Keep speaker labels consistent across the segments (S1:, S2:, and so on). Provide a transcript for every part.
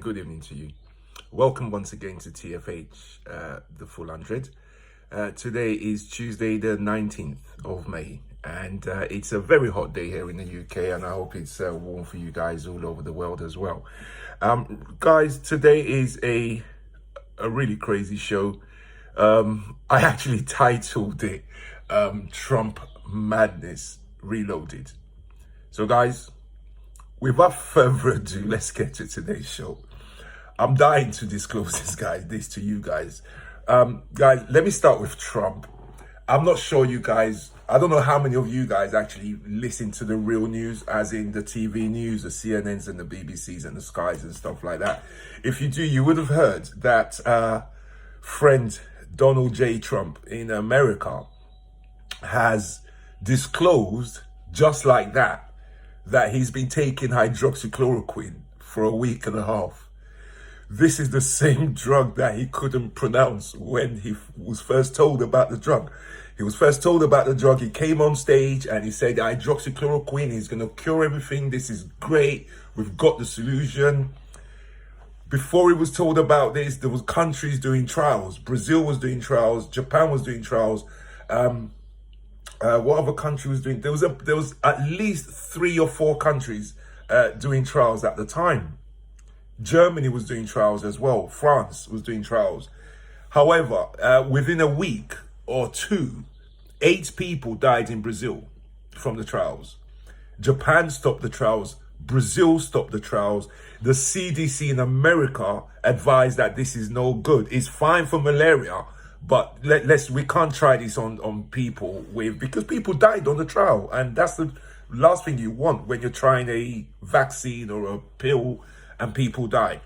S1: good evening to you. Welcome once again to TFH, the Full 100. Today is Tuesday, the 19th of May, and it's a very hot day here in the UK, and I hope it's warm for you guys all over the world as well. Guys, today is a really crazy show. I actually titled it Trump Madness Reloaded. So guys, without further ado, let's get to today's show. I'm dying to disclose this to you guys. Guys, let me start with Trump. I'm not sure you guys, I don't know how many of you guys actually listen to the real news, as in the TV news, the CNNs and the BBCs and the Skies and stuff like that. If you do, you would have heard that friend Donald J. Trump in America has disclosed, just like that he's been taking hydroxychloroquine for a week and a half. This is the same drug that he couldn't pronounce when he was first told about the drug. He was first told about the drug. He came on stage and he said hydroxychloroquine is going to cure everything. This is great. We've got the solution. Before he was told about this, there was countries doing trials. Brazil was doing trials. Japan was doing trials. What other country was doing? There was at least 3 or 4 countries doing trials at the time. Germany was doing trials as well. France was doing trials. However, within a week or two, 8 people died in Brazil from the trials. Japan stopped the trials. Brazil stopped the trials. The CDC in America advised that this is no good. It's fine for malaria, but we can't try this on people because people died on the trial, and that's the last thing you want when you're trying a vaccine or a pill and people die.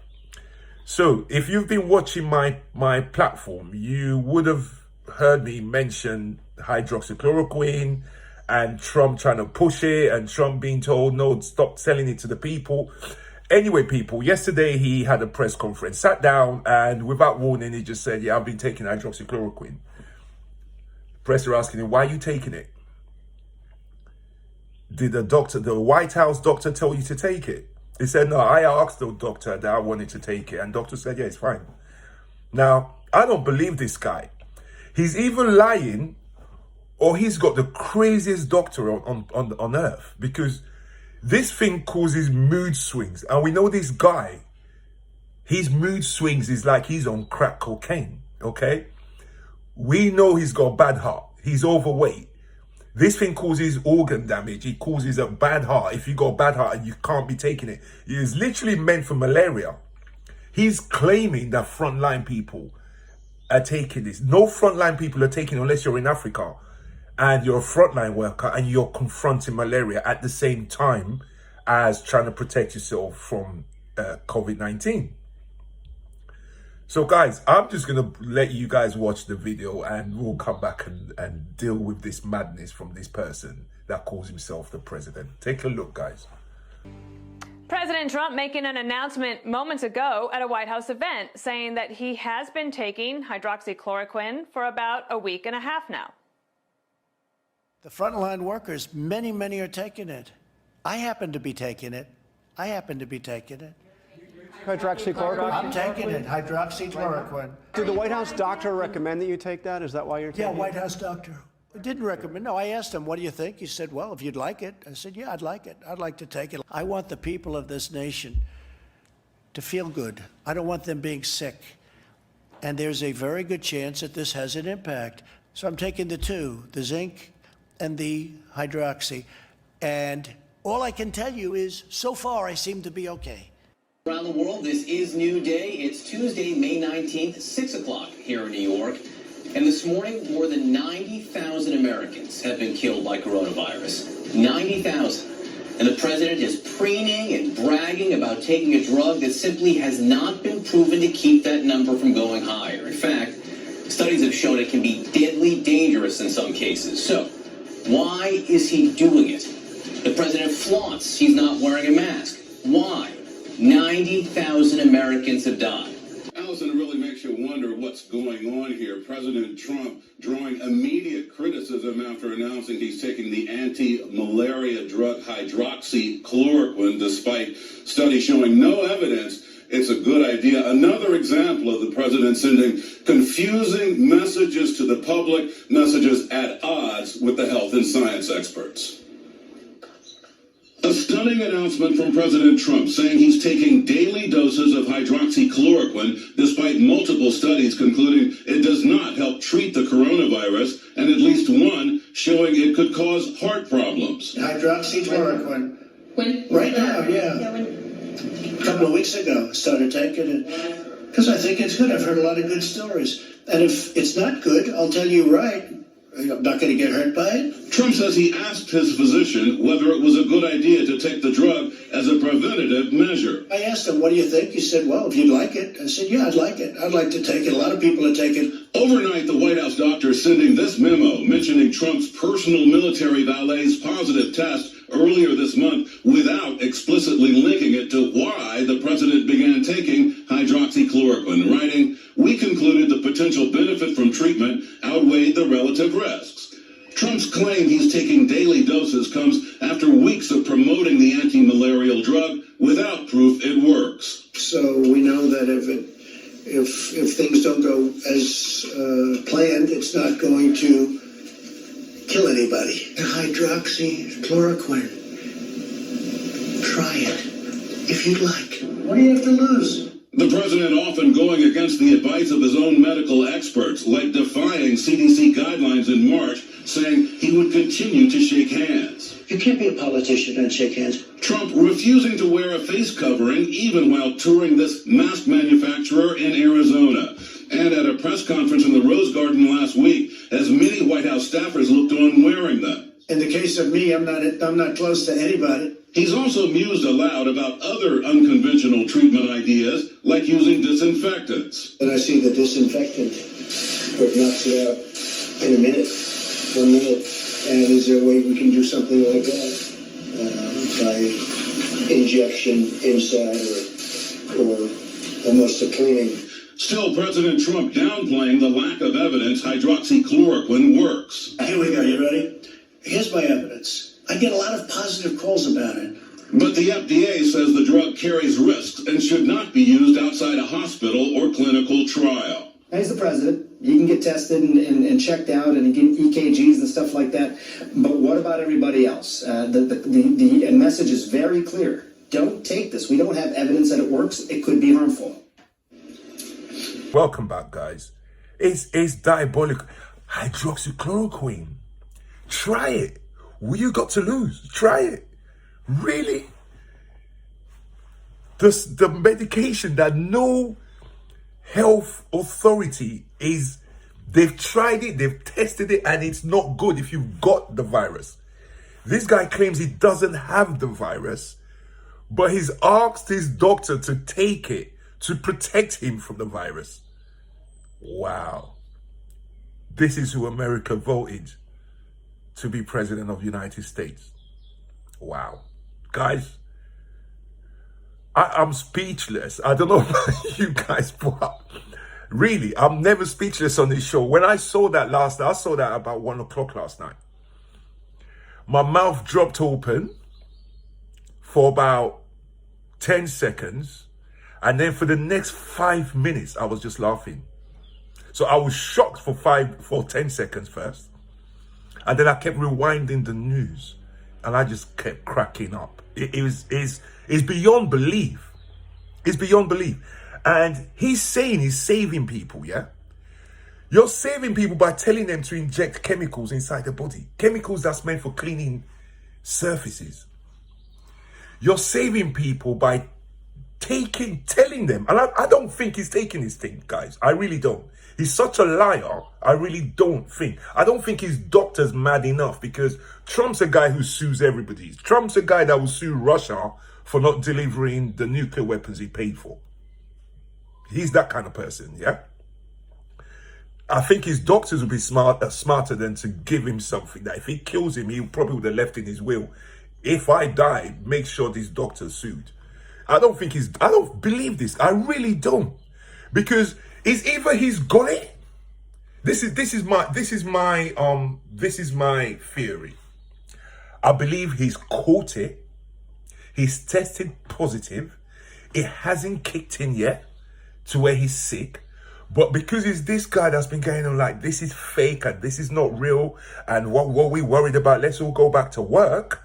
S1: So if you've been watching my platform, you would have heard me mention hydroxychloroquine and Trump trying to push it, and Trump being told, no, stop selling it to the people. Anyway, people, yesterday he had a press conference, sat down, and without warning, he just said, yeah, I've been taking hydroxychloroquine. Press are asking him, why are you taking it? Did the White House doctor tell you to take it? He said, no, I asked the doctor that I wanted to take it, and doctor said, yeah, it's fine. Now, I don't believe this guy. He's either lying or he's got the craziest doctor on earth, because this thing causes mood swings. And we know this guy, his mood swings is like he's on crack cocaine, okay? We know he's got a bad heart. He's overweight. This thing causes organ damage. It causes a bad heart. If you got a bad heart and you can't be taking it, it is literally meant for malaria. He's claiming that frontline people are taking this. No frontline people are taking it unless you're in Africa and you're a frontline worker and you're confronting malaria at the same time as trying to protect yourself from COVID-19. So guys, I'm just going to let you guys watch the video, and we'll come back and deal with this madness from this person that calls himself the president. Take a look, guys.
S2: President Trump making an announcement moments ago at a White House event saying that he has been taking hydroxychloroquine for about a week and a half now.
S3: The frontline workers, many are taking it. I happen to be taking it.
S4: Hydroxychloroquine?
S3: I'm taking it, hydroxychloroquine.
S4: Did the White House doctor recommend that you take that? Is that why you're taking it?
S3: Yeah, White House doctor. Didn't recommend. No, I asked him, what do you think? He said, well, if you'd like it. I said, yeah, I'd like it. I'd like to take it. I want the people of this nation to feel good. I don't want them being sick. And there's a very good chance that this has an impact. So I'm taking the two, the zinc and the hydroxy. And all I can tell you is, so far, I seem to be okay.
S5: Around the world, this is New Day. It's Tuesday, May 19th, 6 o'clock here in New York. And this morning, more than 90,000 Americans have been killed by coronavirus. 90,000. And the president is preening and bragging about taking a drug that simply has not been proven to keep that number from going higher. In fact, studies have shown it can be deadly dangerous in some cases. So, why is he doing it? The president flaunts he's not wearing a mask. Why? 90,000 Americans have died.
S6: Allison, it really makes you wonder what's going on here. President Trump drawing immediate criticism after announcing he's taking the anti-malaria drug hydroxychloroquine, despite studies showing no evidence it's a good idea. Another example of the president sending confusing messages to the public, messages at odds with the health and science experts. A stunning announcement from President Trump saying he's taking daily doses of hydroxychloroquine despite multiple studies concluding it does not help treat the coronavirus and at least one showing it could cause heart problems.
S3: Hydroxychloroquine.
S7: When?
S3: Right now, yeah.
S7: When?
S3: A couple of weeks ago, I started taking it because I think it's good. I've heard a lot of good stories. And if it's not good, I'll tell you right. I'm not going to get hurt by it.
S6: Trump says he asked his physician whether it was a good idea to take the drug as a preventative measure.
S3: I asked him, what do you think? He said, well, if you'd like it. I said, yeah, I'd like it. I'd like to take it. A lot of people are taking it.
S6: Overnight, the White House doctor sending this memo mentioning Trump's personal military valet's positive test earlier this month without explicitly linking it to why the president began taking hydroxychloroquine, writing, "We concluded the potential benefit from treatment outweighed the relative risks." Trump's claim he's taking daily doses comes after weeks of promoting the anti-malarial drug without proof it works.
S3: So we know that if things don't go as planned, it's not going to kill anybody. Hydroxychloroquine. Try it if you'd like. What do you have to lose?
S6: The president often going against the advice of his own medical experts, like defying CDC guidelines in March, saying he would continue to shake hands.
S3: You can't be a politician and shake hands.
S6: Trump refusing to wear a face covering even while touring this mask manufacturer in Arizona. And at a press conference in the Rose Garden last week, as many White House staffers looked on wearing them.
S3: In the case of me, I'm not close to anybody.
S6: He's also mused aloud about other unconventional treatment ideas, like using disinfectants.
S3: And I see the disinfectant that knocks it out in a minute, 1 minute. And is there a way we can do something like that by injection inside or almost a cleaning?
S6: Still, President Trump downplaying the lack of evidence hydroxychloroquine works.
S3: Here we go. You ready? Here's my evidence. I get a lot of positive calls about it.
S6: But the FDA says the drug carries risks and should not be used outside a hospital or clinical trial.
S8: He's the president. He can get tested and checked out and get EKGs and stuff like that. But what about everybody else? The message is very clear. Don't take this. We don't have evidence that it works. It could be harmful.
S1: Welcome back, guys. It's diabolical. Hydroxychloroquine. Try it. What you got to lose? Try it. Really? The medication that no health authority they've tried it, they've tested it, and it's not good if you've got the virus. This guy claims he doesn't have the virus, but he's asked his doctor to take it to protect him from the virus. Wow. This is who America voted to be president of the United States. Wow. Guys, I'm speechless. I don't know about you guys, but really, I'm never speechless on this show. When I saw that last night, I saw that about 1 o'clock last night. My mouth dropped open for about 10 seconds. And then for the next 5 minutes, I was just laughing. So I was shocked for 10 seconds first. And then I kept rewinding the news, and I just kept cracking up. It's beyond belief. It's beyond belief. And he's saying he's saving people, yeah? You're saving people by telling them to inject chemicals inside the body. Chemicals that's meant for cleaning surfaces. You're saving people by telling them. And I don't think he's taking his thing, guys. I really don't. He's such a liar. I really don't think. I don't think his doctor's mad enough, because Trump's a guy who sues everybody. Trump's a guy that will sue Russia for not delivering the nuclear weapons he paid for. He's that kind of person, yeah? I think his doctors would be smarter than to give him something that if he kills him, he probably would have left in his will. If I die, make sure this doctor's sued. I don't believe this. I really don't. Because it's either he's got it. This is my theory. I believe he's caught it. He's tested positive. It hasn't kicked in yet to where he's sick. But because it's this guy that's been going on like, this is fake and this is not real, and what we worried about, let's all go back to work.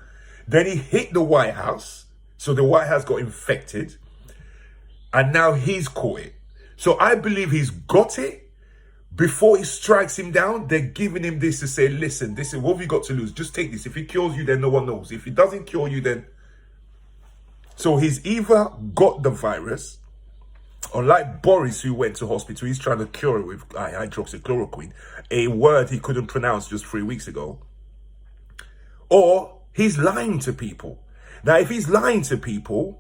S1: Then he hit the White House. So the White House got infected. And now he's caught it. So I believe he's got it. Before it strikes him down, they're giving him this to say, listen, this is what have you got to lose? Just take this. If it cures you, then no one knows. If it doesn't cure you, then... So he's either got the virus, unlike Boris, who went to hospital, he's trying to cure it with hydroxychloroquine, a word he couldn't pronounce just 3 weeks ago. Or he's lying to people. Now, if he's lying to people,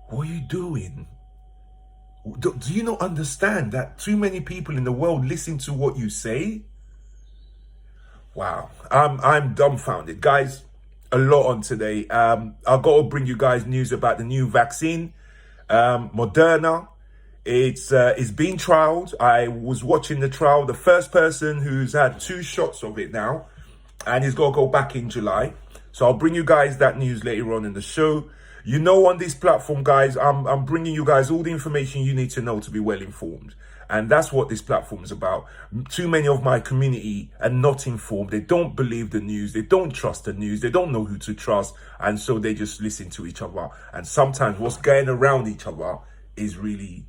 S1: what are you doing? Do you not understand that too many people in the world listen to what you say? Wow, I'm dumbfounded. Guys, a lot on today. I've got to bring you guys news about the new vaccine, Moderna. It's being trialed. I was watching the trial. The first person who's had 2 shots of it now, and he's got to go back in July. So I'll bring you guys that news later on in the show. You know, on this platform, guys, I'm bringing you guys all the information you need to know to be well informed. And that's what this platform is about. Too many of my community are not informed. They don't believe the news. They don't trust the news. They don't know who to trust. And so they just listen to each other. And sometimes what's going around each other is really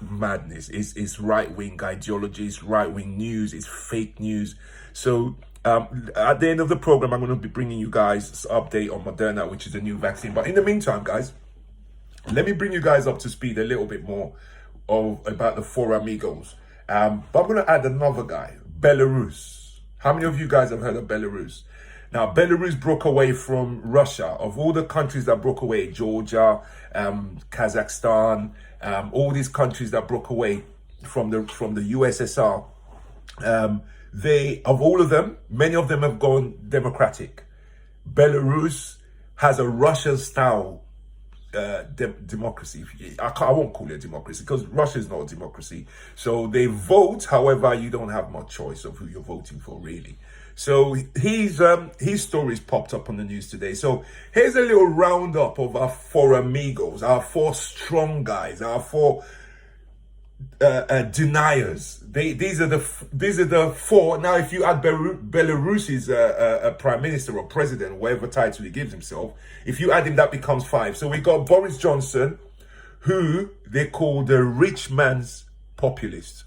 S1: madness. It's right-wing ideology. It's right-wing news. It's fake news. So at the end of the program, I'm going to be bringing you guys an update on Moderna, which is a new vaccine. But in the meantime, guys, let me bring you guys up to speed a little bit more about the Four Amigos. But I'm going to add another guy, Belarus. How many of you guys have heard of Belarus? Now, Belarus broke away from Russia. Of all the countries that broke away, Georgia, Kazakhstan, all these countries that broke away from the USSR, of all of them, many of them have gone democratic. Belarus has a Russian-style democracy. I won't call it a democracy because Russia is not a democracy. So they vote, however, you don't have much choice of who you're voting for, really. So his stories popped up on the news today. So here's a little roundup of our 4 amigos, our 4 strong guys, our 4 deniers. These are the 4. Now, if you add Belarus's prime minister or president, whatever title he gives himself, if you add him, that becomes 5. So we got Boris Johnson, who they call the rich man's populist.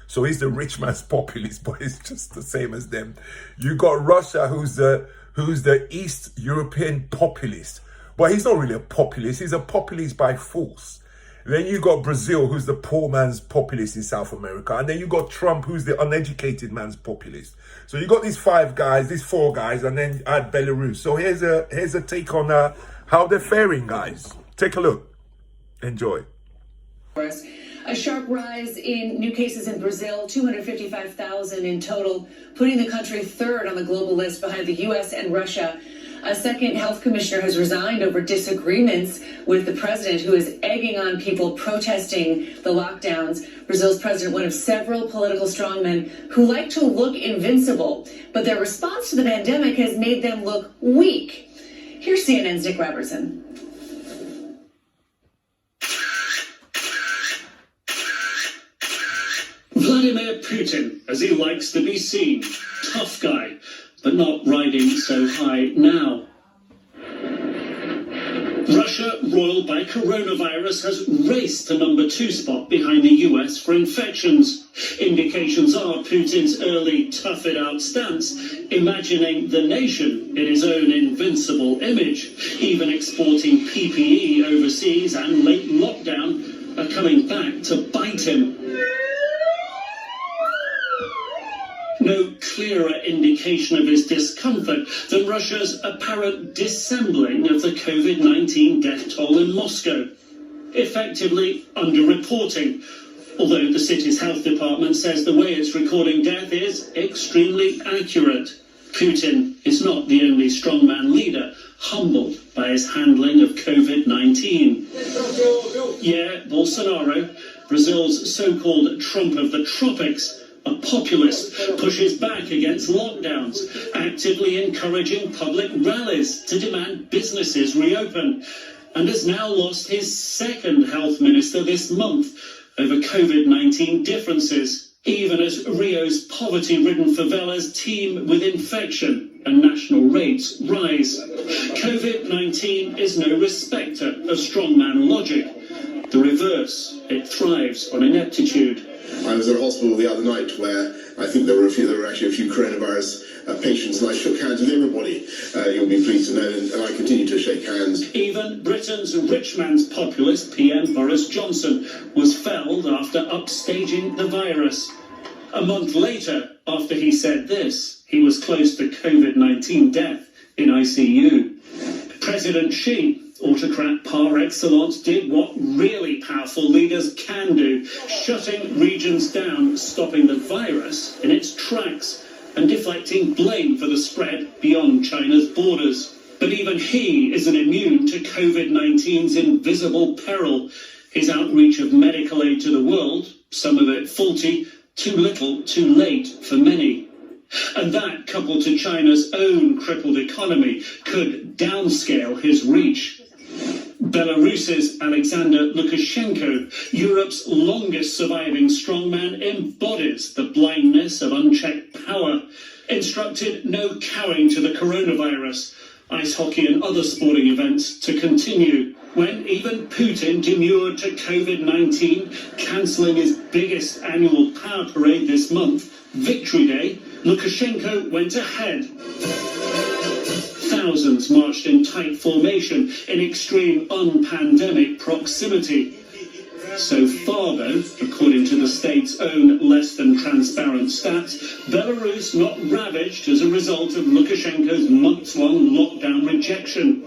S1: So he's the rich man's populist, but it's just the same as them. You got Russia, who's the East European populist, but he's not really a populist. He's a populist by force. Then you got Brazil, who's the poor man's populist in South America. And then you got Trump, who's the uneducated man's populist. So you got these 5 guys, these 4 guys, and then add Belarus. So here's a take on how they're faring, guys. Take a look. Enjoy.
S7: A sharp rise in new cases in Brazil, 255,000 in total, putting the country 3rd on the global list behind the U.S. and Russia. A second health commissioner has resigned over disagreements with the president, who is egging on people protesting the lockdowns. Brazil's president, one of several political strongmen who like to look invincible, but their response to the pandemic has made them look weak. Here's CNN's Nick Robertson.
S9: Vladimir Putin, as he likes to be seen, tough guy, but not riding so high now. Russia, roiled by coronavirus, has raced to number 2 spot behind the US for infections. Indications are Putin's early tough-it-out stance, imagining the nation in his own invincible image. Even exporting PPE overseas and late lockdown are coming back to bite him. No clearer indication of his discomfort than Russia's apparent dissembling of the COVID-19 death toll in Moscow, effectively underreporting, although the city's health department says the way it's recording death is extremely accurate. Putin is not the only strongman leader humbled by his handling of COVID-19. Yeah, Bolsonaro, Brazil's so-called Trump of the tropics, a populist, pushes back against lockdowns, actively encouraging public rallies to demand businesses reopen. and has now lost his second health minister this month over COVID-19 differences, even as Rio's poverty-ridden favelas teem with infection and national rates rise. COVID-19 is no respecter of strongman logic. The reverse, it thrives on ineptitude.
S10: I was at a hospital the other night where I think there were actually a few coronavirus patients, and I shook hands with everybody. You'll be pleased to know, and I continue to shake hands.
S9: Even Britain's rich man's populist PM Boris Johnson was felled after upstaging the virus. A month later, after he said this, he was close to COVID-19 death in ICU. President Xi, autocrat par excellence, did what really powerful leaders can do, shutting regions down, stopping the virus in its tracks, and deflecting blame for the spread beyond China's borders. But even he isn't immune to COVID-19's invisible peril. His outreach of medical aid to the world, some of it faulty, too little, too late for many. And that, coupled to China's own crippled economy, could downscale his reach. Belarus's Alexander Lukashenko, Europe's longest surviving strongman, embodies the blindness of unchecked power, instructed no cowing to the coronavirus, ice hockey and other sporting events to continue. When even Putin demurred to COVID-19, cancelling his biggest annual power parade this month, Victory Day, Lukashenko went ahead. Thousands marched in tight formation in extreme un-pandemic proximity. So far, though, according to the state's own less than transparent stats, Belarus not ravaged as a result of Lukashenko's months-long lockdown rejection.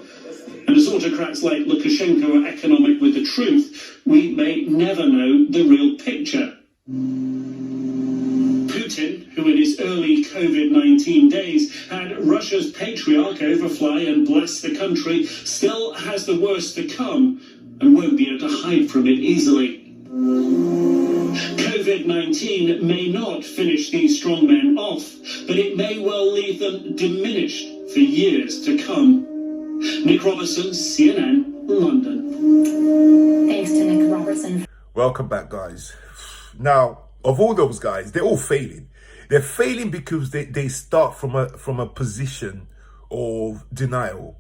S9: And as autocrats like Lukashenko are economic with the truth, we may never know the real picture. Putin, who in his early COVID-19 days had Russia's patriarch overfly and bless the country, still has the worst to come and won't be able to hide from it easily. COVID-19 may not finish these strongmen off, but it may well leave them diminished for years to come. Nick Robertson, CNN, London.
S11: Thanks to Nick Robertson.
S1: Welcome back, guys. Now, of all those guys, they're all failing. They're failing because they start from a position of denial.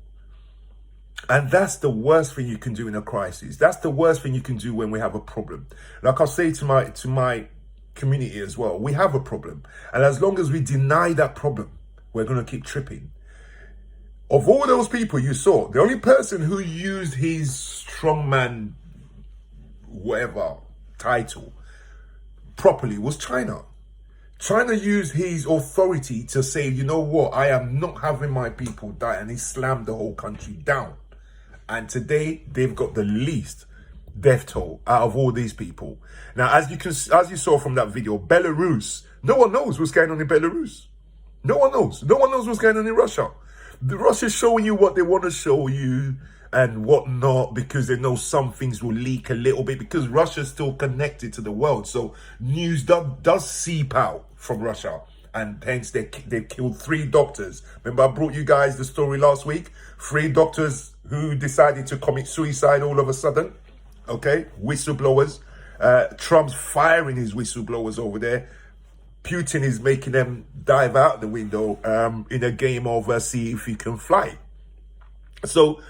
S1: And that's the worst thing you can do in a crisis. That's the worst thing you can do when we have a problem. Like I say to my community as well, we have a problem. And as long as we deny that problem, we're going to keep tripping. Of all those people you saw, the only person who used his strongman, whatever title, properly was China. China used his authority to say, you know what, I am not having my people die, and he slammed the whole country down. And today they've got the least death toll out of all these people. Now, as you saw from that video, Belarus, no one knows what's going on in Belarus. No one knows. No one knows what's going on in Russia. The Russia's showing you what they want to show you and what not, because they know some things will leak a little bit, because Russia's still connected to the world. So news does seep out from Russia, and hence they killed 3 doctors. Remember I brought you guys the story last week? 3 doctors who decided to commit suicide all of a sudden. Okay, whistleblowers. Trump's firing his whistleblowers over there. Putin is making them dive out the window in a game of see if he can fly. So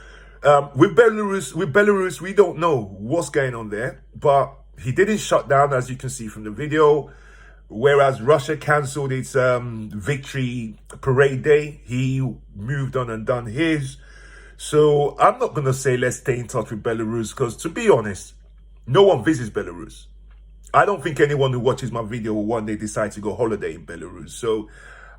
S1: with Belarus, we don't know what's going on there, but he didn't shut down, as you can see from the video. Whereas Russia cancelled its victory parade day, he moved on and done his. So I'm not going to say let's stay in touch with Belarus, because to be honest, no one visits Belarus. I don't think anyone who watches my video will one day decide to go holiday in Belarus. So,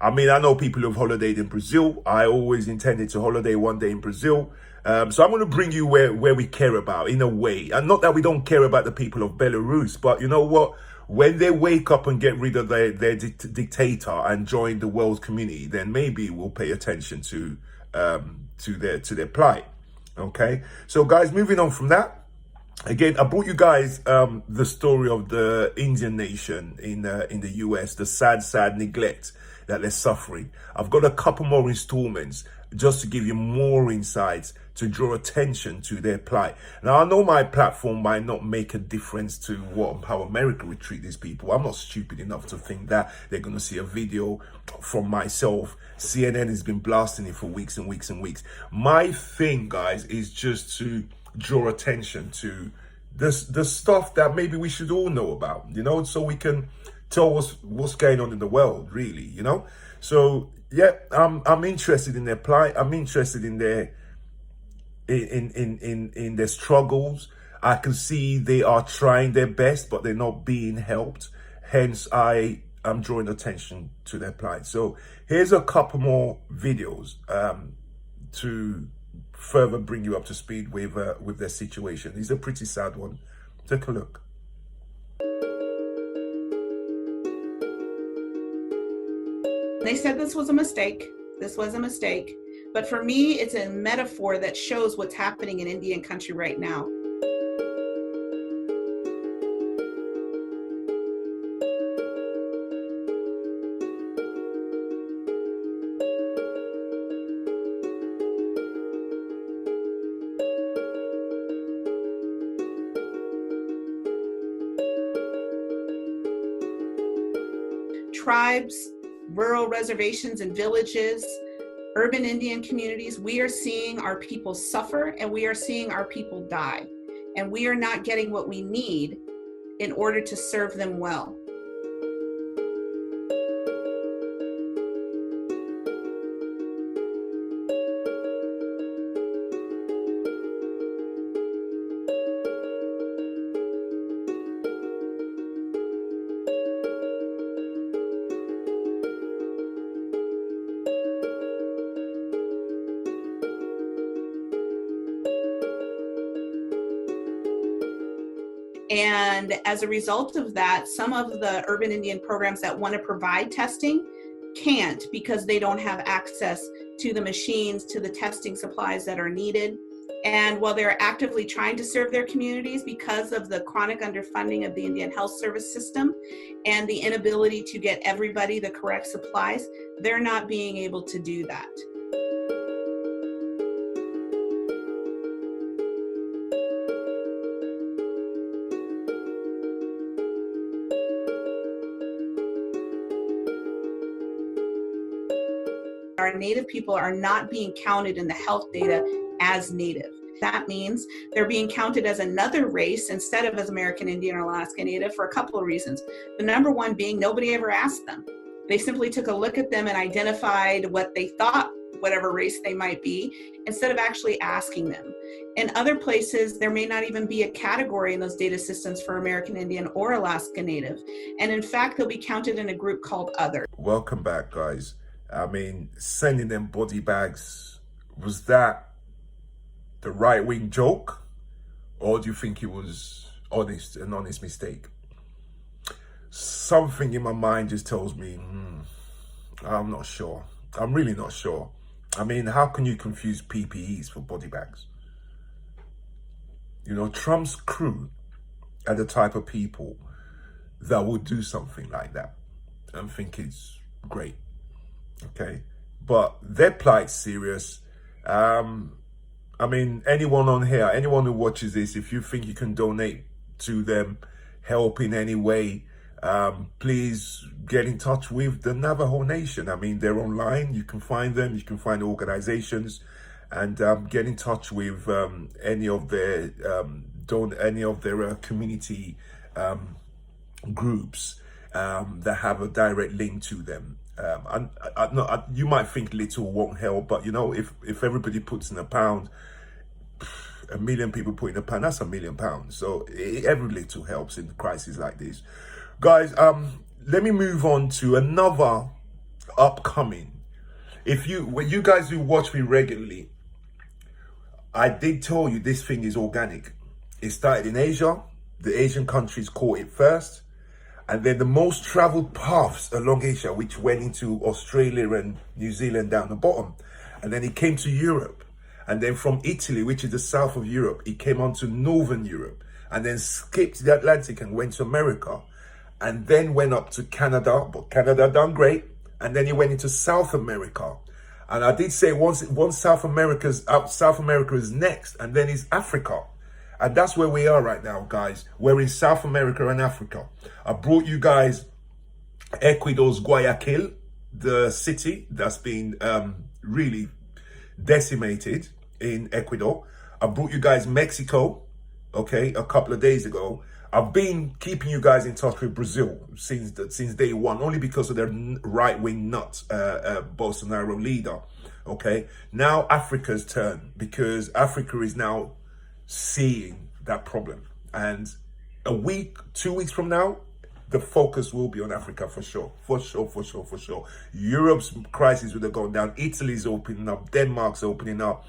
S1: I mean, I know people who've holidayed in Brazil. I always intended to holiday one day in Brazil. So I'm going to bring you where we care about, in a way. And not that we don't care about the people of Belarus, but you know what? When they wake up and get rid of their dictator and join the world community, then maybe we'll pay attention to their plight. Okay? So guys, moving on from that. Again, I brought you guys the story of the Indian nation in the US, the sad neglect that they're suffering. I've got a couple more installments just to give you more insights to draw attention to their plight. Now, I know my platform might not make a difference to how America would treat these people. I'm not stupid enough to think that they're going to see a video from myself. CNN has been blasting it for weeks and weeks and weeks. My thing, guys, is just to draw attention to the stuff that maybe we should all know about, you know, so we can tell what's going on in the world, really, you know. So yeah, I'm interested in their plight. I'm interested in their in their struggles. I can see they are trying their best, but they're not being helped. Hence, I am drawing attention to their plight. So here's a couple more videos to further bring you up to speed with their situation. It's a pretty sad one. Take a look.
S11: They said this was a mistake. This was a mistake. But for me, it's a metaphor that shows what's happening in Indian country right now. Tribes, rural reservations and villages, urban Indian communities, we are seeing our people suffer and we are seeing our people die. And we are not getting what we need in order to serve them well. And as a result of that, some of the urban Indian programs that want to provide testing can't because they don't have access to the machines, to the testing supplies that are needed. And while they're actively trying to serve their communities, because of the chronic underfunding of the Indian health service system and the inability to get everybody the correct supplies, they're not being able to do that. Our Native people are not being counted in the health data as Native. That means they're being counted as another race instead of as American Indian or Alaska Native for a couple of reasons. The number one being nobody ever asked them. They simply took a look at them and identified what they thought, whatever race they might be, instead of actually asking them. In other places, there may not even be a category in those data systems for American Indian or Alaska Native. And in fact, they'll be counted in a group called Other.
S1: Welcome back, guys. I mean, sending them body bags, was that the right-wing joke? Or do you think it was an honest mistake? Something in my mind just tells me, I'm not sure. I'm really not sure. I mean, how can you confuse PPEs for body bags? You know, Trump's crew are the type of people that would do something like that and think it's great. Okay, but their plight's serious. I mean, anyone on here, anyone who watches this, if you think you can donate to them, help in any way, please get in touch with the Navajo Nation. I mean, they're online. You can find them. You can find organizations, and get in touch with any of their community groups that have a direct link to them. You might think little won't help, but you know, if everybody puts in £1, 1 million people put in £1, that's £1 million. So every little helps in crises like this, guys. Let me move on to another upcoming. When you guys who watch me regularly, I did tell you this thing is organic. It started in Asia. The Asian countries caught it first. And then the most traveled paths along Asia, which went into Australia and New Zealand down the bottom. And then it came to Europe. And then from Italy, which is the south of Europe, it came on to Northern Europe. and then skipped the Atlantic and went to America, and then went up to Canada, but Canada done great, and then he went into South America. And I did say once South America is next, and then is Africa. And that's where we are right now, guys. We're in South America and Africa. I brought you guys Ecuador's Guayaquil, the city that's been really decimated in Ecuador. I brought you guys Mexico, okay, a couple of days ago. I've been keeping you guys in touch with Brazil since day one, only because of their right-wing nut, Bolsonaro leader, okay? Now Africa's turn, because Africa is now seeing that problem. And a week, 2 weeks from now, the focus will be on Africa for sure. Europe's crisis would have gone down. Italy's opening up. Denmark's opening up.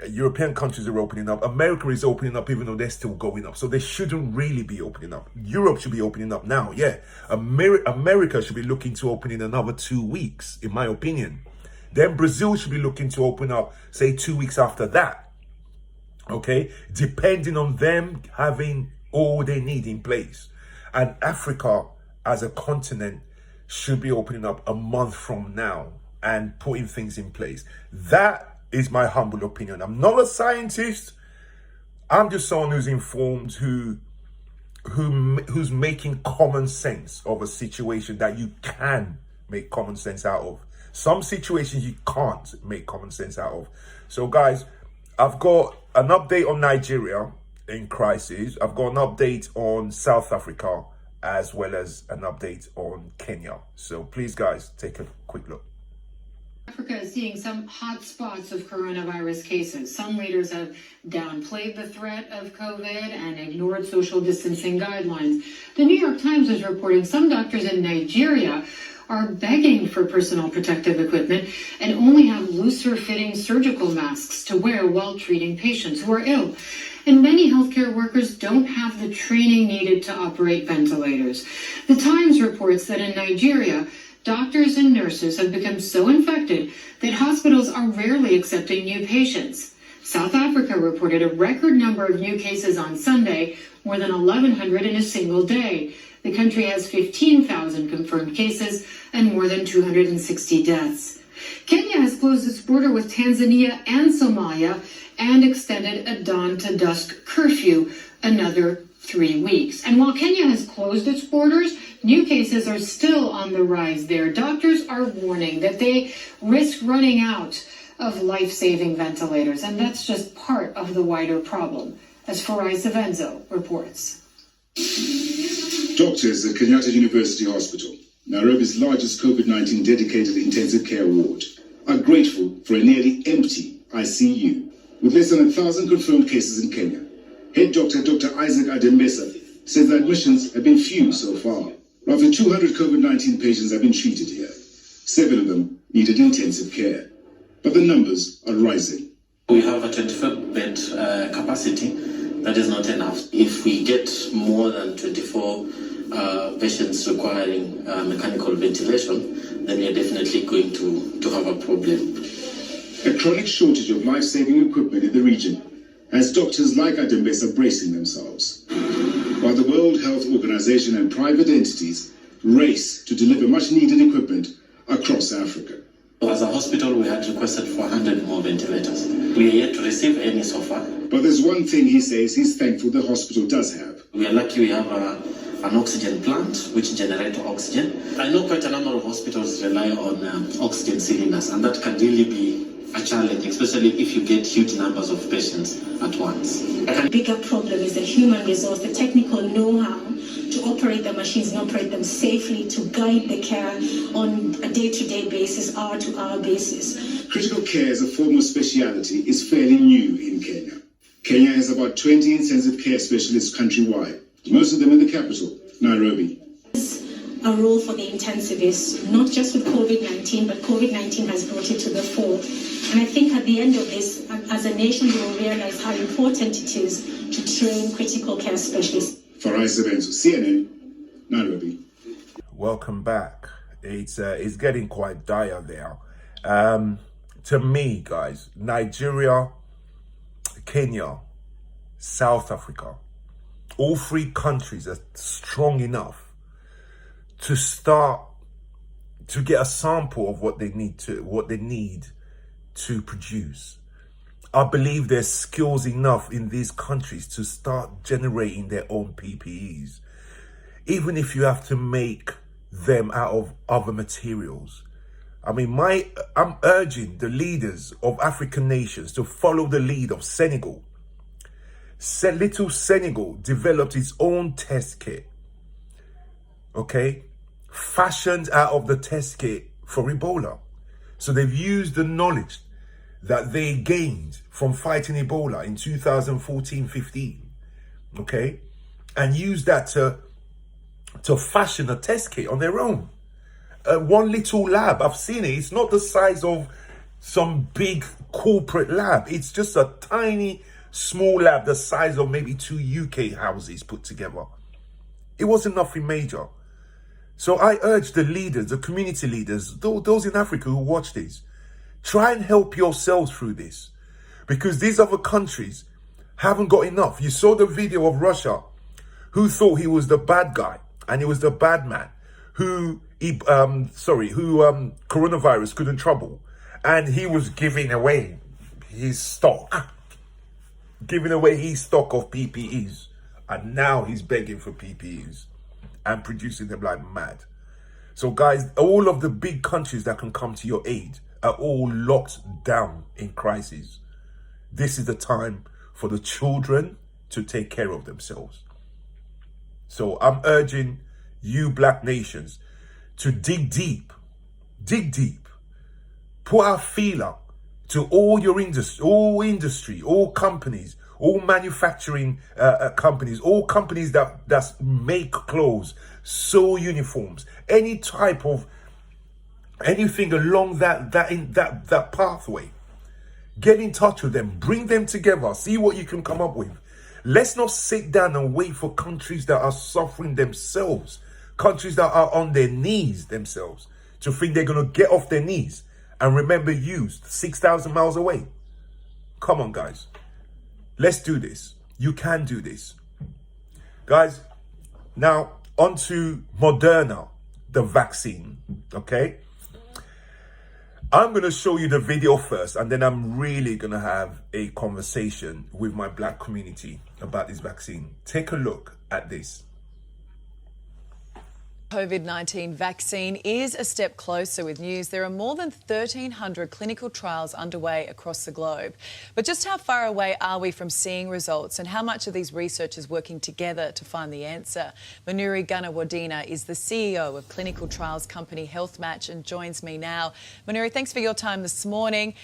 S1: European countries are opening up. America is opening up, even though they're still going up. So they shouldn't really be opening up. Europe should be opening up now. Yeah, America should be looking to open in another 2 weeks, in my opinion. Then Brazil should be looking to open up, say, 2 weeks after that. Okay, depending on them having all they need in place. And Africa as a continent should be opening up a month from now and putting things in place. That is my humble opinion. I'm not a scientist. I'm just someone who's informed, who's making common sense of a situation that you can make common sense out of. Some situations you can't make common sense out of. So guys, I've got an update on Nigeria in crisis. I've got an update on South Africa, as well as an update on Kenya. So please guys, take a quick look.
S12: Africa is seeing some hot spots of coronavirus cases. Some leaders have downplayed the threat of COVID and ignored social distancing guidelines. The New York Times is reporting some doctors in Nigeria are begging for personal protective equipment and only have looser fitting surgical masks to wear while treating patients who are ill. And many healthcare workers don't have the training needed to operate ventilators. The Times reports that in Nigeria, doctors and nurses have become so infected that hospitals are rarely accepting new patients. South Africa reported a record number of new cases on Sunday, more than 1,100 in a single day. The country has 15,000 confirmed cases and more than 260 deaths. Kenya has closed its border with Tanzania and Somalia and extended a dawn to dusk curfew another 3 weeks. And while Kenya has closed its borders, new cases are still on the rise there. Doctors are warning that they risk running out of life-saving ventilators, and that's just part of the wider problem, as Farai Savenzo reports.
S13: Doctors at Kenyatta University Hospital, Nairobi's largest COVID-19 dedicated intensive care ward, are grateful for a nearly empty ICU. With less than 1,000 confirmed cases in Kenya, head doctor Dr. Isaac Adembesa says that admissions have been few so far. Roughly 200 COVID-19 patients have been treated here. 7 of them needed intensive care. But the numbers are rising.
S14: We have a 24-bed capacity. That is not enough. If we get more than 24 patients requiring mechanical ventilation, then we are definitely going to have a problem.
S13: A chronic shortage of life-saving equipment in the region has doctors like Adembesa bracing themselves, while the World Health Organization and private entities race to deliver much-needed equipment across Africa.
S14: As a hospital, we had requested for 100 more ventilators. We are yet to receive any so far.
S13: But there's one thing he says he's thankful the hospital does have.
S14: We are lucky we have an oxygen plant which generates oxygen. I know quite a number of hospitals rely on oxygen cylinders, and that can really be a challenge, especially if you get huge numbers of patients at once.
S15: The bigger problem is the human resource, the technical know-how to operate the machines and operate them safely, to guide the care on a day-to-day basis, hour-to-hour basis.
S13: Critical care as a form of speciality is fairly new in Kenya. Kenya has about 20 intensive care specialists countrywide, most of them in the capital, Nairobi.
S15: A role for the intensivists, not just with COVID-19, but COVID-19 has brought it to the fore. And I think at the end of this, as a nation, we will realize how important it is to train critical care specialists.
S13: Farai Savenzo, CNN, Nairobi.
S1: Welcome back. It's getting quite dire there. To me, guys, Nigeria, Kenya, South Africa, all three countries are strong enough to start to get a sample of what they need to produce. I believe there's skills enough in these countries to start generating their own PPEs, even if you have to make them out of other materials. I mean, I'm urging the leaders of African nations to follow the lead of Senegal. Little Senegal developed its own test kit, okay, fashioned out of the test kit for Ebola. So they've used the knowledge that they gained from fighting Ebola in 2014-15, okay, and used that to fashion a test kit on their own. One little lab, I've seen it. It's not the size of some big corporate lab. It's just a tiny, small lab the size of maybe 2 UK houses put together. It wasn't nothing major. So I urge the leaders, the community leaders, those in Africa who watch this, try and help yourselves through this, because these other countries haven't got enough. You saw the video of Russia, who thought he was the bad guy and he was the bad man, who coronavirus couldn't trouble, and he was giving away his stock of PPEs, and now he's begging for PPEs and producing them like mad. So guys, all of the big countries that can come to your aid are all locked down in crisis. This is the time for the children to take care of themselves. So I'm urging you black nations to dig deep, put out feeler to all your industry, all companies, all manufacturing companies, all companies that make clothes, sew uniforms, any type of anything along that pathway. Get in touch with them, bring them together, see what you can come up with. Let's not sit down and wait for countries that are suffering themselves, countries that are on their knees themselves, to think they're going to get off their knees and remember you 6,000 miles away. Come on, guys. Let's do this. You can do this. Guys, now on to Moderna, the vaccine, okay? I'm going to show you the video first, and then I'm really going to have a conversation with my black community about this vaccine. Take a look at this.
S16: COVID-19 vaccine is a step closer with news. There are more than 1,300 clinical trials underway across the globe. But just how far away are we from seeing results, and how much are these researchers working together to find the answer? Manuri Gunawadena is the CEO of clinical trials company HealthMatch and joins me now. Manuri, thanks for your time this morning.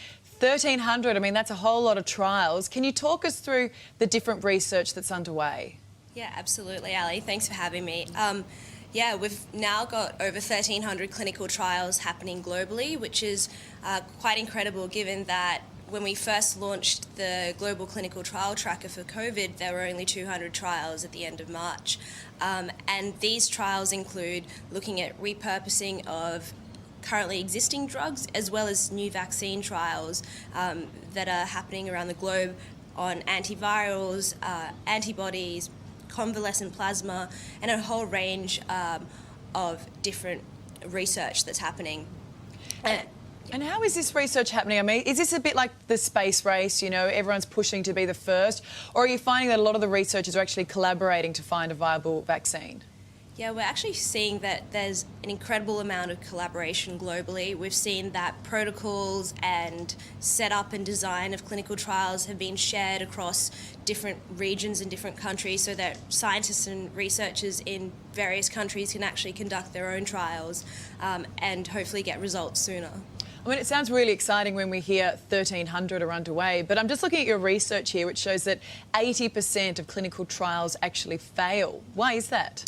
S16: 1,300, I mean, that's a whole lot of trials. Can you talk us through the different research that's underway?
S17: Yeah, absolutely, Ali. Thanks for having me. Yeah, we've now got over 1,300 clinical trials happening globally, which is quite incredible given that when we first launched the Global Clinical Trial Tracker for COVID, there were only 200 trials at the end of March. And these trials include looking at repurposing of currently existing drugs, as well as new vaccine trials that are happening around the globe on antivirals, antibodies, convalescent plasma, and a whole range of different research that's happening.
S16: And how is this research happening? I mean, is this a bit like the space race, you know, everyone's pushing to be the first, or are you finding that a lot of the researchers are actually collaborating to find a viable vaccine?
S17: Yeah, we're actually seeing that there's an incredible amount of collaboration globally. We've seen that protocols and setup and design of clinical trials have been shared across different regions and different countries, so that scientists and researchers in various countries can actually conduct their own trials and hopefully get results sooner.
S16: I mean, it sounds really exciting when we hear 1,300 are underway, but I'm just looking at your research here, which shows that 80% of clinical trials actually fail. Why is that?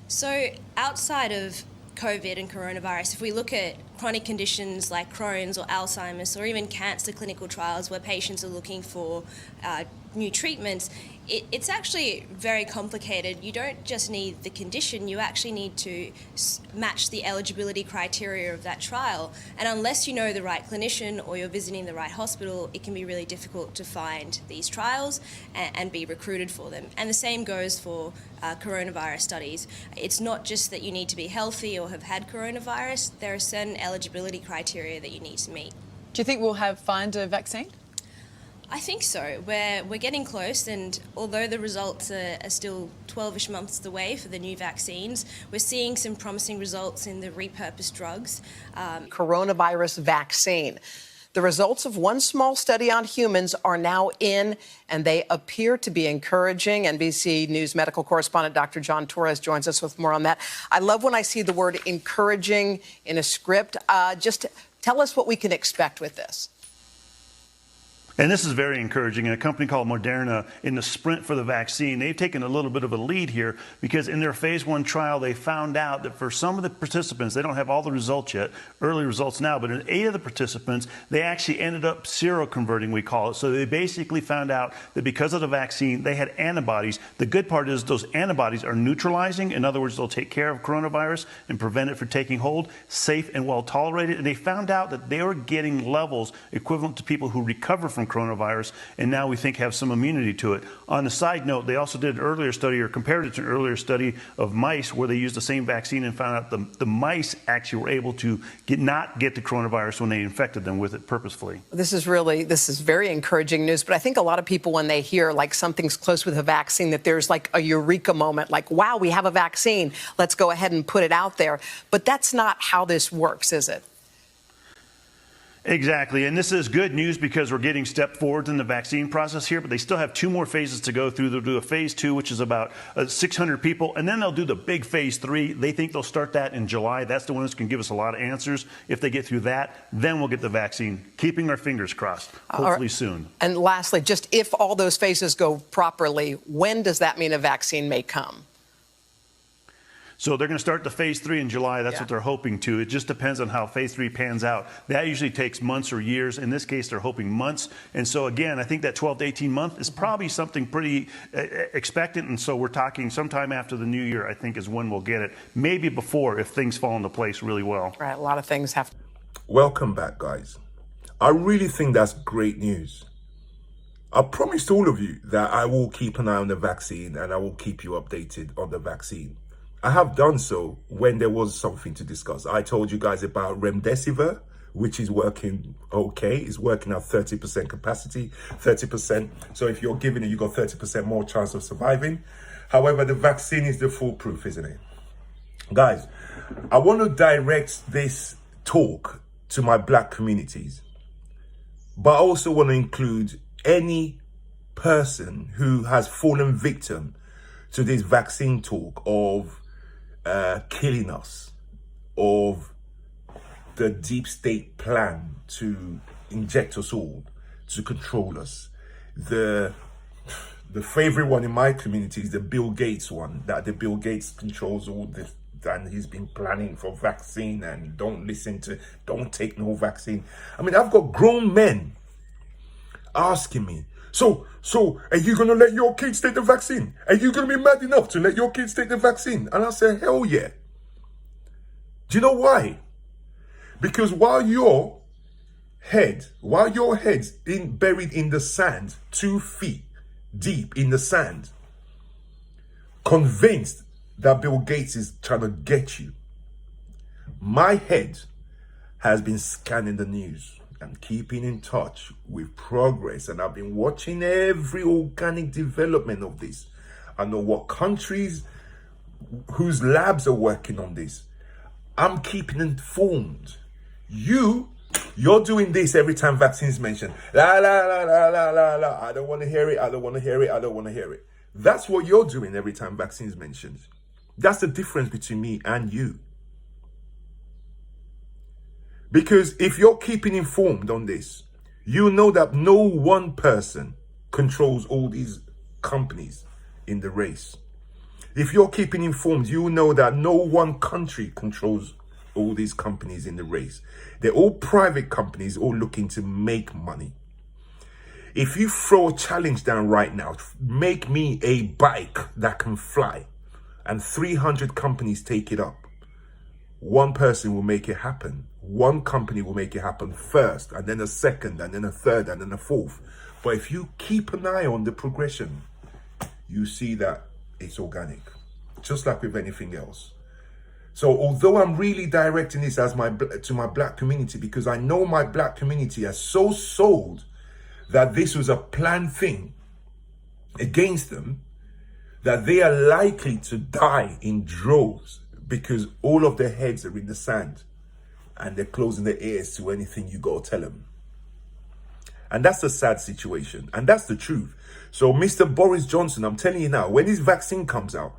S17: So outside of COVID and coronavirus, if we look at chronic conditions like Crohn's or Alzheimer's, or even cancer clinical trials where patients are looking for new treatments, it's actually very complicated. You don't just need the condition, you actually need to match the eligibility criteria of that trial. And unless you know the right clinician or you're visiting the right hospital, it can be really difficult to find these trials and be recruited for them. And the same goes for coronavirus studies. It's not just that you need to be healthy or have had coronavirus, there are certain eligibility criteria that you need to meet.
S16: Do you think we'll find a vaccine?
S17: I think so. We're getting close, and although the results are still 12-ish months away for the new vaccines, we're seeing some promising results in the repurposed drugs.
S18: Coronavirus vaccine. The results of one small study on humans are now in, and they appear to be encouraging. NBC News medical correspondent Dr. John Torres joins us with more on that. I love when I see the word encouraging in a script. Just tell us what we can expect with this.
S19: And this is very encouraging. A company called Moderna, in the sprint for the vaccine, they've taken a little bit of a lead here because in their phase 1 trial, they found out that for some of the participants, they don't have all the results yet, early results now, but in 8 of the participants, they actually ended up seroconverting, we call it. So they basically found out that because of the vaccine, they had antibodies. The good part is those antibodies are neutralizing. In other words, they'll take care of coronavirus and prevent it from taking hold, safe and well tolerated. And they found out that they were getting levels equivalent to people who recover from coronavirus, and now we think have some immunity to it. On a side note, they also did an earlier study, or compared it to an earlier study of mice where they used the same vaccine and found out the mice actually were able to not get the coronavirus when they infected them with it purposefully.
S18: This is very encouraging news, but I think a lot of people, when they hear like something's close with a vaccine, that there's like a eureka moment, like, wow, we have a vaccine, let's go ahead and put it out there. But that's not how this works, is it?
S19: Exactly, and this is good news because we're getting step forwards in the vaccine process here, but they still have 2 more phases to go through. They'll do a phase 2, which is about 600 people, and then they'll do the big phase 3. They think they'll start that in July. That's the one that's going to give us a lot of answers. If they get through that, then we'll get the vaccine. Keeping our fingers crossed, hopefully soon.
S18: And lastly, just if all those phases go properly, when does that mean a vaccine may come?
S19: So they're going to start the phase 3 in July. That's what they're hoping to. It just depends on how phase 3 pans out. That usually takes months or years. In this case, they're hoping months. And so, again, I think that 12 to 18 months is probably something pretty expectant. And so we're talking sometime after the new year, I think, is when we'll get it. Maybe before, if things fall into place really well.
S18: Right, a lot of things have to.
S1: Welcome back, guys. I really think that's great news. I promised all of you that I will keep an eye on the vaccine and I will keep you updated on the vaccine. I have done so when there was something to discuss. I told you guys about remdesivir, which is working okay. It's working at 30% capacity, 30%. So if you're giving it, you got 30% more chance of surviving. However, the vaccine is the foolproof, isn't it? Guys, I want to direct this talk to my black communities, but I also want to include any person who has fallen victim to this vaccine talk of killing us, of the deep state plan to inject us all, to control us. The favorite one in my community is the Bill Gates one, that the Bill Gates controls all this, and he's been planning for vaccine and don't take no vaccine. I mean, I've got grown men asking me, so are you going to let your kids take the vaccine? Are you going to be mad enough to let your kids take the vaccine? And I say, hell yeah. Do you know why? Because while your head's buried in the sand, 2 feet deep in the sand, convinced that Bill Gates is trying to get you, my head has been scanning the news and keeping in touch with progress, and I've been watching every organic development of this. I know what countries whose labs are working on this. I'm keeping informed. You're doing this every time vaccines mentioned. La la la la la la la. I don't want to hear it. I don't want to hear it. I don't want to hear it. That's what you're doing every time vaccines mentioned. That's the difference between me and you. Because if you're keeping informed on this, you know that no one person controls all these companies in the race. If you're keeping informed, you know that no one country controls all these companies in the race. They're all private companies, all looking to make money. If you throw a challenge down right now, make me a bike that can fly, and 300 companies take it up, one person will make it happen. One company will make it happen first, and then a second, and then a third, and then a fourth. But if you keep an eye on the progression, you see that it's organic, just like with anything else. So although I'm really directing this as to my black community, because I know my black community has so sold that this was a planned thing against them, that they are likely to die in droves because all of their heads are in the sand and they're closing their ears to anything you got to tell them. And that's a sad situation. And that's the truth. So Mr. Boris Johnson, I'm telling you now, when this vaccine comes out,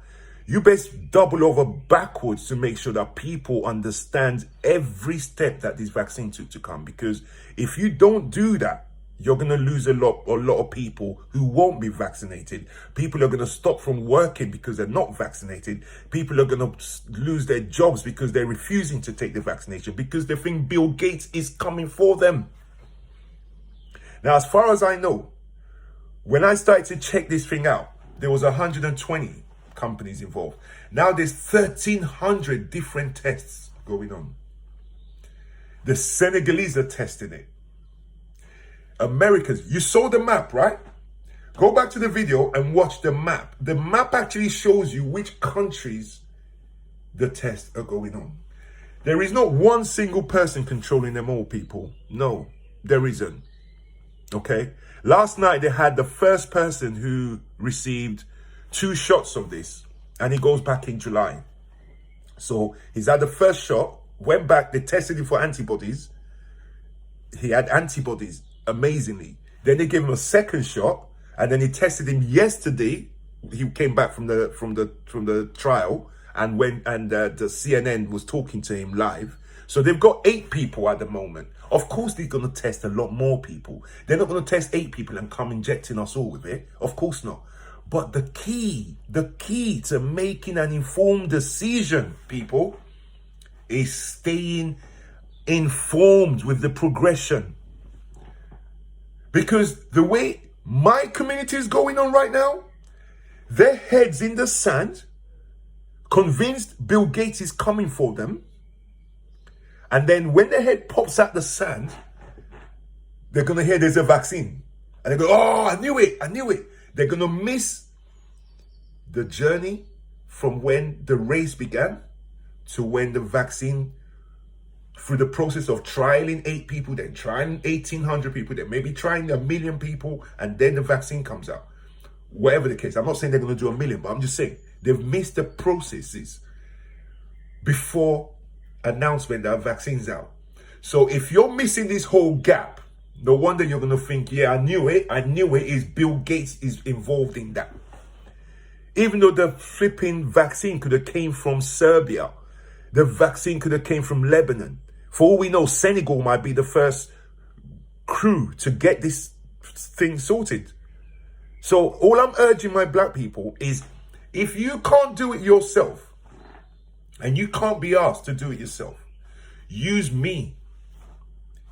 S1: you best double over backwards to make sure that people understand every step that this vaccine took to come. Because if you don't do that, you're going to lose a lot of people who won't be vaccinated. People are going to stop from working because they're not vaccinated. People are going to lose their jobs because they're refusing to take the vaccination because they think Bill Gates is coming for them. Now, as far as I know, when I started to check this thing out, there was 120 companies involved. Now there's 1,300 different tests going on. The Senegalese are testing it. Americans, you saw the map, right? Go back to the video and watch the map. The map actually shows you which countries the tests are going on. There is not one single person controlling them all, people. No, there isn't. Okay? Last night they had the first person who received 2 shots of this, and he goes back in July. So he's had the first shot, went back, they tested him for antibodies. He had antibodies. Amazingly. Then they gave him a second shot, and then he tested him yesterday. He came back from the trial, and the CNN was talking to him live. So they've got 8 people at the moment. Of course they're going to test a lot more people. They're not going to test 8 people and come injecting us all with it. Of course not. But the key to making an informed decision, people, is staying informed with the progression. Because the way my community is going on right now, their heads in the sand, convinced Bill Gates is coming for them. And then when their head pops out the sand, they're going to hear there's a vaccine. And they go, oh, I knew it. They're going to miss the journey from when the race began to when the vaccine, through the process of trialing 8 people, then trying 1,800 people, then maybe trying 1 million people, and then the vaccine comes out. Whatever the case, I'm not saying they're going to do 1 million, but I'm just saying they've missed the processes before announcement that a vaccine's out. So if you're missing this whole gap, no wonder you're going to think, yeah, I knew it is Bill Gates is involved in that. Even though the flipping vaccine could have came from Serbia, the vaccine could have came from Lebanon. For all we know, Senegal might be the first crew to get this thing sorted. So all I'm urging my black people is, if you can't do it yourself, and you can't be asked to do it yourself, use me.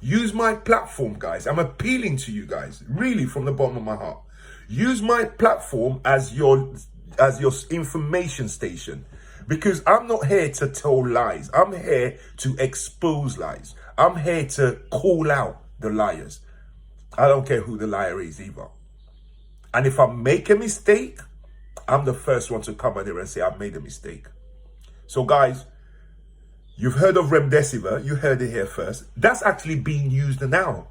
S1: Use my platform, guys. I'm appealing to you guys, really from the bottom of my heart. Use my platform as your information station. Because I'm not here to tell lies. I'm here to expose lies. I'm here to call out the liars. I don't care who the liar is either. And if I make a mistake, I'm the first one to come out there and say I made a mistake. So guys, you've heard of remdesivir. You heard it here first. That's actually being used now.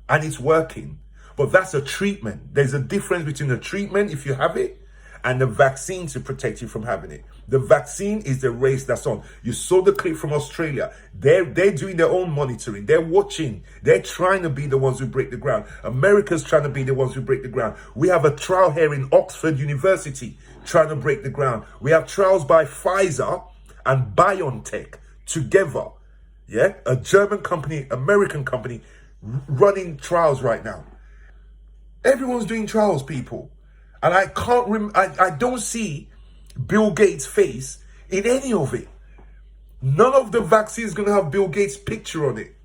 S1: And it's working. But that's a treatment. There's a difference between a treatment, if you have it, and the vaccine to protect you from having it. The vaccine is the race that's on. You saw the clip from Australia. They're doing their own monitoring. They're watching. They're trying to be the ones who break the ground. America's trying to be the ones who break the ground. We have a trial here in Oxford University trying to break the ground. We have trials by Pfizer and BioNTech together. Yeah, a German company, American company, running trials right now. Everyone's doing trials, people. And I don't see Bill Gates' face in any of it. None of the vaccines is going to have Bill Gates' picture on it.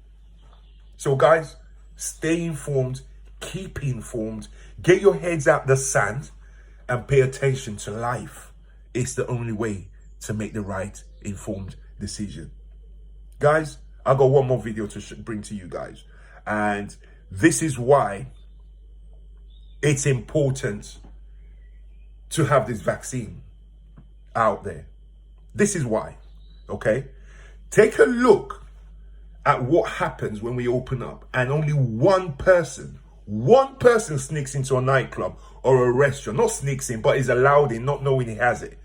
S1: So guys, stay informed, keep informed, get your heads out the sand, and pay attention to life. It's the only way to make the right informed decision. Guys, I got one more video to bring to you guys. And this is why it's important to have this vaccine out there. This is why, okay? Take a look at what happens when we open up and only one person sneaks into a nightclub or a restaurant. Not sneaks in, but is allowed in, not knowing he has it.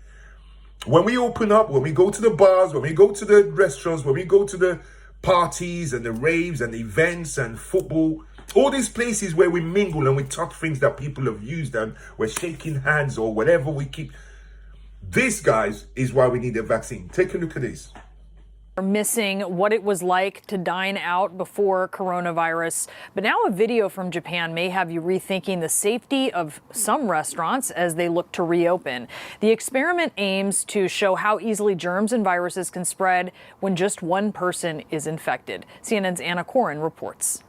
S1: When we open up, when we go to the bars, when we go to the restaurants, when we go to the parties and the raves and events and football, all these places where we mingle and we touch things that people have used and we're shaking hands or whatever we keep. This, guys, is why we need a vaccine. Take a look at this.
S20: Missing what it was like to dine out before coronavirus. But now a video from Japan may have you rethinking the safety of some restaurants as they look to reopen. The experiment aims to show how easily germs and viruses can spread when just one person is infected. CNN's Anna Corin reports.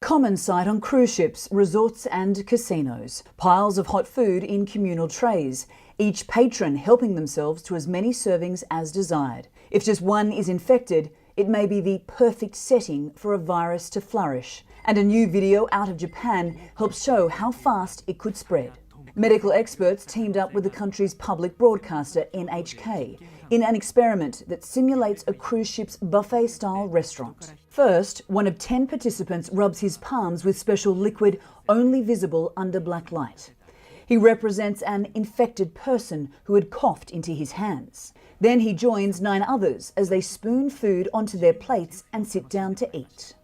S21: Common sight on cruise ships, resorts and casinos. Piles of hot food in communal trays, each patron helping themselves to as many servings as desired. If just one is infected, it may be the perfect setting for a virus to flourish. And a new video out of Japan helps show how fast it could spread. Medical experts teamed up with the country's public broadcaster, NHK, in an experiment that simulates a cruise ship's buffet-style restaurant. First, one of 10 participants rubs his palms with special liquid only visible under black light. He represents an infected person who had coughed into his hands. Then he joins 9 others as they spoon food onto their plates and sit down to eat.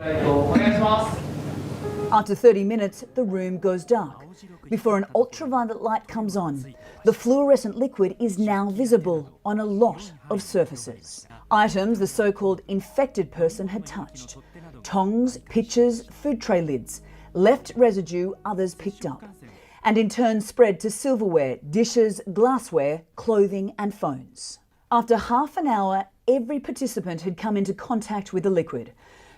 S21: After 30 minutes, the room goes dark before an ultraviolet light comes on. The fluorescent liquid is now visible on a lot of surfaces. Items the so-called infected person had touched. Tongs, pitchers, food tray lids. Left residue others picked up. And in turn spread to silverware, dishes, glassware, clothing and phones. After half an hour, every participant had come into contact with the liquid.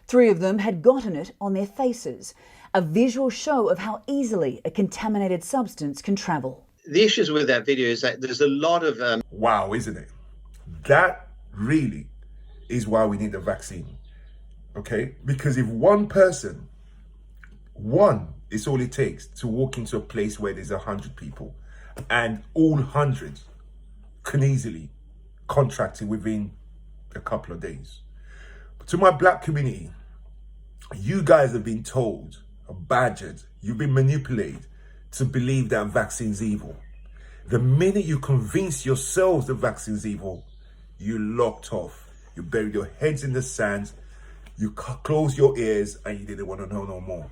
S21: 3 of them had gotten it on their faces, a visual show of how easily a contaminated substance can travel.
S22: The issues with that video is that there's a lot of...
S1: Wow, isn't it? That really is why we need the vaccine, okay? Because if one person, is all it takes to walk into a place where there's 100 people and all 100 can easily contract it within a couple of days. But to my black community, you guys have been told, badgered, you've been manipulated to believe that vaccine's evil. The minute you convince yourselves the vaccine's evil, you locked off. You buried your heads in the sand, you closed your ears, and you didn't want to know no more.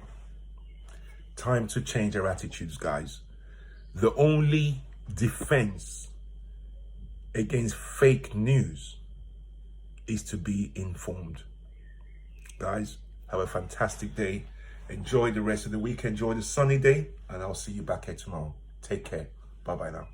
S1: Time to change our attitudes, guys. The only defense against fake news is to be informed. Guys, have a fantastic day. Enjoy the rest of the week. Enjoy the sunny day, and I'll see you back here tomorrow. Take care. Bye-bye now.